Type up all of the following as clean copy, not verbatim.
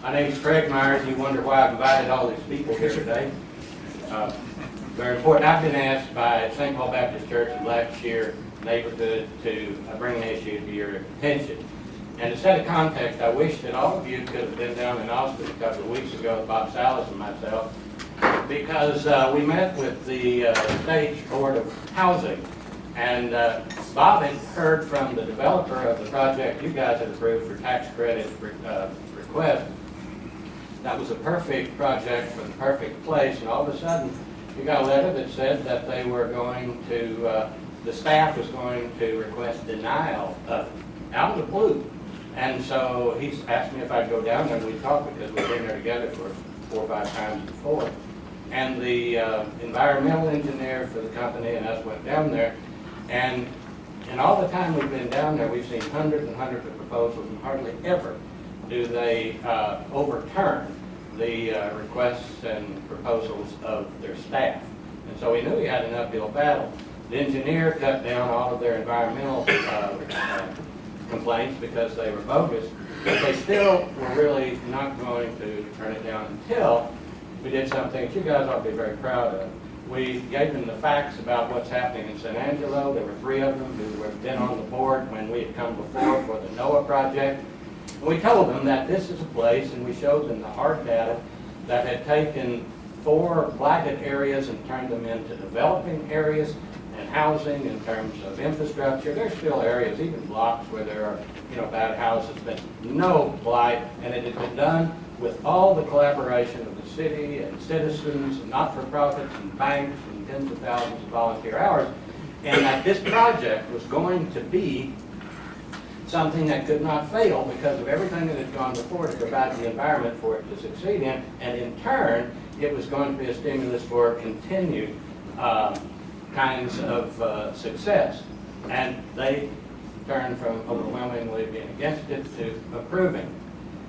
My name is Craig Myers. You wonder why I've invited all these people here today. Very important. I've been asked by St. Paul Baptist Church of Blackshear neighborhood to bring an issue to your attention. And to set a context, I wish that all of you could have been down in Austin a couple of weeks ago with Bob Salas and myself, because we met with the State Board of Housing. And Bob had heard from the developer of the project you guys had approved for tax credit request. That was a perfect project for the perfect place, and all of a sudden you got a letter that said that they were going to, the staff was going to request denial of it, out of the blue. And so he asked me if I'd go down there and we'd talk, because we've been there together for 4 or 5 times before. And the environmental engineer for the company and us went down there, and in all the time we've been down there, we've seen hundreds and hundreds of proposals, and hardly ever do they overturn the requests and proposals of their staff. And so we knew we had an uphill battle. The engineer cut down all of their environmental complaints because they were bogus, but they still were really not going to turn it down until we did something that you guys ought to be very proud of. We gave them the facts about what's happening in San Angelo. There were 3 of them who had been on the board when we had come before for the NOAA project. And we told them that this is a place, and we showed them the hard data that had taken 4 blighted areas and turned them into developing areas and housing in terms of infrastructure. There's still areas, even blocks, where there are bad houses, but no blight, and it had been done with all the collaboration of the city and citizens and not-for-profits and banks and tens of thousands of volunteer hours, and that this project was going to be something that could not fail because of everything that had gone before to provide the environment for it to succeed in, and in turn, it was going to be a stimulus for continued kinds of success. And they turned from overwhelmingly being against it to approving,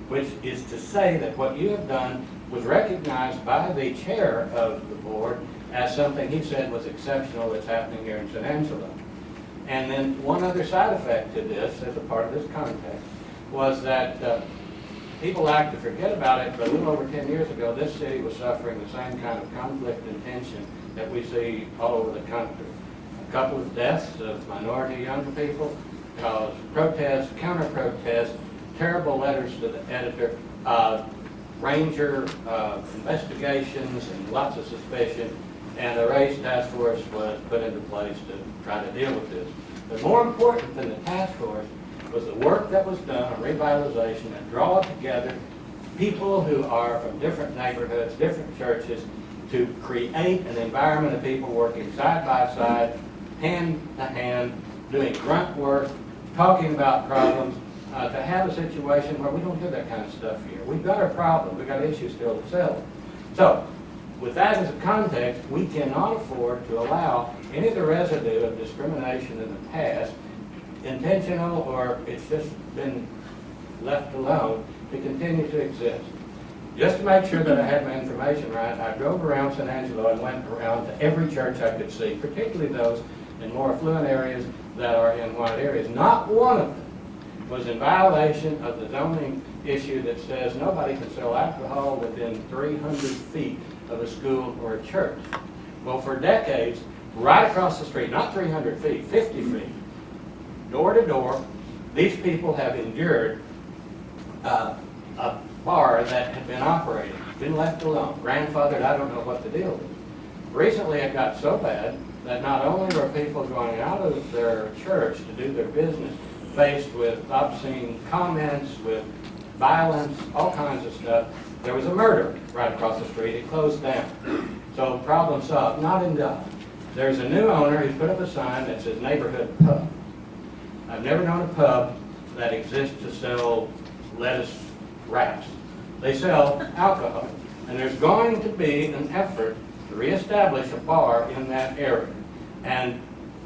which is to say that what you have done was recognized by the chair of the board as something he said was exceptional that's happening here in San Angelo. And then one other side effect to this, as a part of this context, was that people like to forget about it, but a little over 10 years ago, this city was suffering the same kind of conflict and tension that we see all over the country. A couple of deaths of minority young people caused protests, counter-protests, terrible letters to the editor, ranger investigations, and lots of suspicion, and a race task force was put into place to try to deal with this. But more important than the task force was the work that was done on revitalization and draw together people who are from different neighborhoods, different churches, to create an environment of people working side by side, hand to hand, doing grunt work, talking about problems, to have a situation where we don't do that kind of stuff here. We've got our problems, we've got issues still to settle. So, with that as a context, we cannot afford to allow any of the residue of discrimination in the past, intentional or it's just been left alone, to continue to exist. Just to make sure that I had my information right, I drove around San Angelo and went around to every church I could see, particularly those in more affluent areas that are in white areas. Not one of them was in violation of the zoning issue that says nobody can sell alcohol within 300 feet of a school or a church. Well, for decades, right across the street, not 300 feet, 50 feet, door to door, these people have endured a bar that had been operating, been left alone, grandfathered. I don't know what the deal is. Recently, it got so bad that not only were people going out of their church to do their business faced with obscene comments, with violence, all kinds of stuff, there was a murder right across the street. It closed down. So problem solved. Not in doubt. There's a new owner who's put up a sign that says neighborhood pub. I've never known a pub that exists to sell lettuce wraps. They sell alcohol. And there's going to be an effort to reestablish a bar in that area. And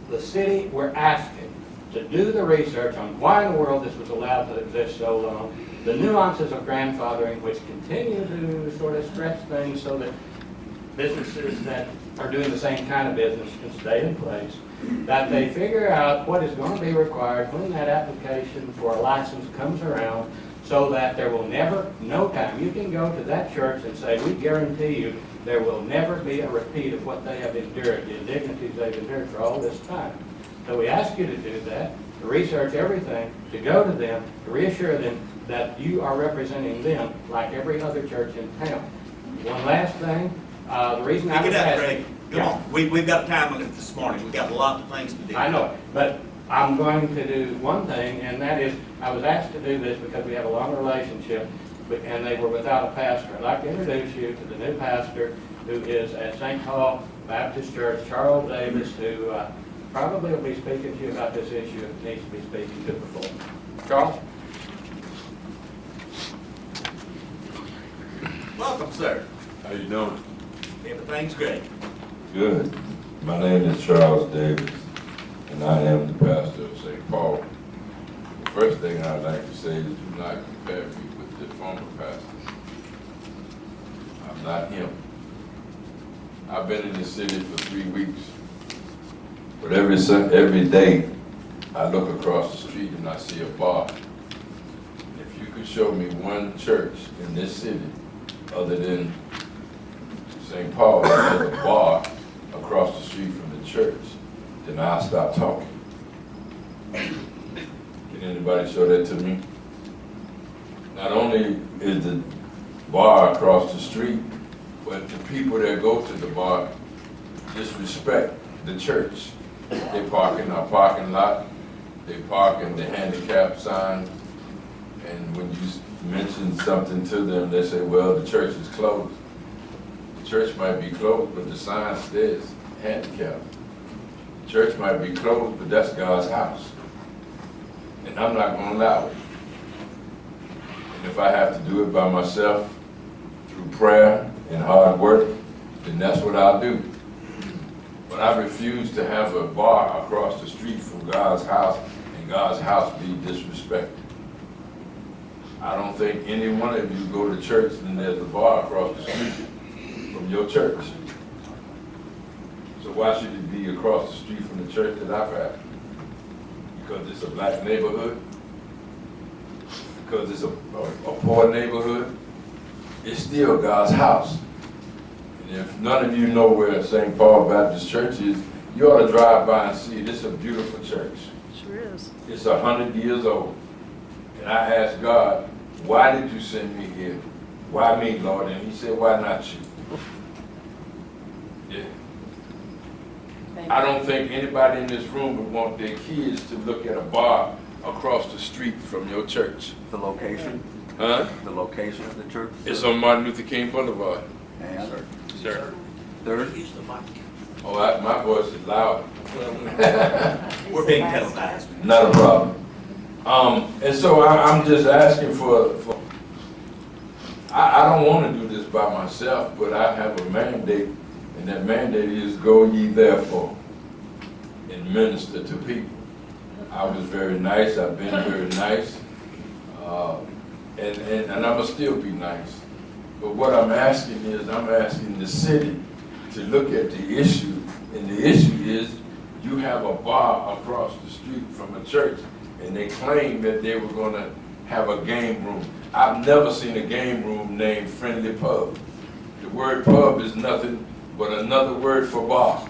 the city, we're asking to do the research on why in the world this was allowed to exist so long, the nuances of grandfathering, which continue to sort of stretch things so that businesses that are doing the same kind of business can stay in place, that they figure out what is going to be required when that application for a license comes around, so that there will never, no time, you can go to that church and say, we guarantee you there will never be a repeat of what they have endured, the indignities they've endured for all this time. So we ask you to do that, to research everything, to go to them, to reassure them that you are representing them like every other church in town. One last thing, the reason I Pick was it up, asking... Craig. Come Yeah. on. We've got time on it this morning. We've got a lot of things to do. I know it, but I'm going to do one thing, and that is, I was asked to do this because we have a long relationship, and they were without a pastor. I'd like to introduce you to the new pastor who is at St. Paul Baptist Church, Charles Davis, who probably will be speaking to you about this issue if needs to be speaking to before. Charles? Welcome, sir. How you doing? Everything's great. Good. My name is Charles Davis, and I am the pastor of St. Paul. The first thing I'd like to say is do not compare me with the former pastor. I'm not him. I've been in the city for 3 weeks, but every day I look across the street and I see a bar. If you could show me one church in this city other than St. Paul has a bar across the street from the church, then I'll stop talking. Can anybody show that to me? Not only is the bar across the street, but the people that go to the bar disrespect the church. They park in our parking lot, they park in the handicap sign, and when you mention something to them, they say, well, the church is closed. The church might be closed, but the sign says handicap. The church might be closed, but that's God's house. And I'm not going to allow it. And if I have to do it by myself, through prayer and hard work, then that's what I'll do. But I refuse to have a bar across the street from God's house and God's house be disrespected. I don't think any one of you go to church and there's a bar across the street from your church. So why should it be across the street from the church that I've had? Because it's a black neighborhood? Because it's a poor neighborhood? It's still God's house. And if none of you know where St. Paul Baptist Church is, you ought to drive by and see it. It's a beautiful church. Sure is. It's 100 years old. And I asked God, why did you send me here? Why me, Lord? And he said, why not you? Yeah. I don't think anybody in this room would want their kids to look at a bar across the street from your church. The location? Huh? The location of the church? It's on Martin Luther King Boulevard. And Sir. third? Use the mic. Oh, my voice is loud. We're being televised. Not a problem. And so I'm just asking for I don't want to do this by myself, but I have a mandate, and that mandate is go ye therefore and minister to people. I was very nice, I've been very nice, and I'm gonna still be nice. But what I'm asking is, I'm asking the city to look at the issue, and the issue is you have a bar across the street from a church, and they claim that they were gonna have a game room. I've never seen a game room named Friendly Pub. The word pub is nothing but another word for bar.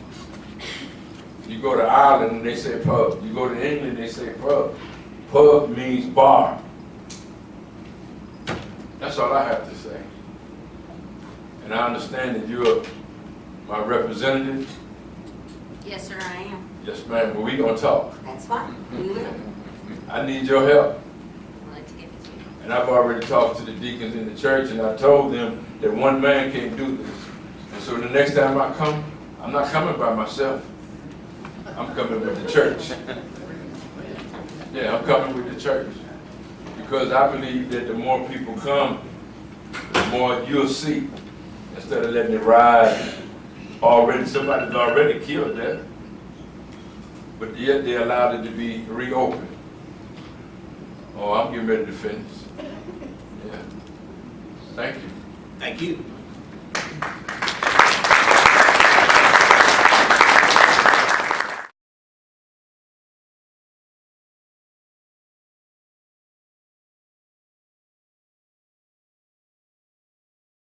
You go to Ireland and they say pub. You go to England, they say pub. Pub means bar. That's all I have to say. And I understand that you're my representative. Yes, sir, I am. Yes, ma'am. Well, we gonna talk. That's fine. We will. I need your help. I'd like to give it to you. And I've already talked to the deacons in the church, and I told them that one man can't do this. And so the next time I come, I'm not coming by myself. I'm coming with the church. Yeah, I'm coming with the church. Because I believe that the more people come, the more you'll see. Instead of letting it ride, somebody's already killed that. But yet they allowed it to be reopened. Oh, I'm getting ready to finish. Yeah. Thank you. Thank you.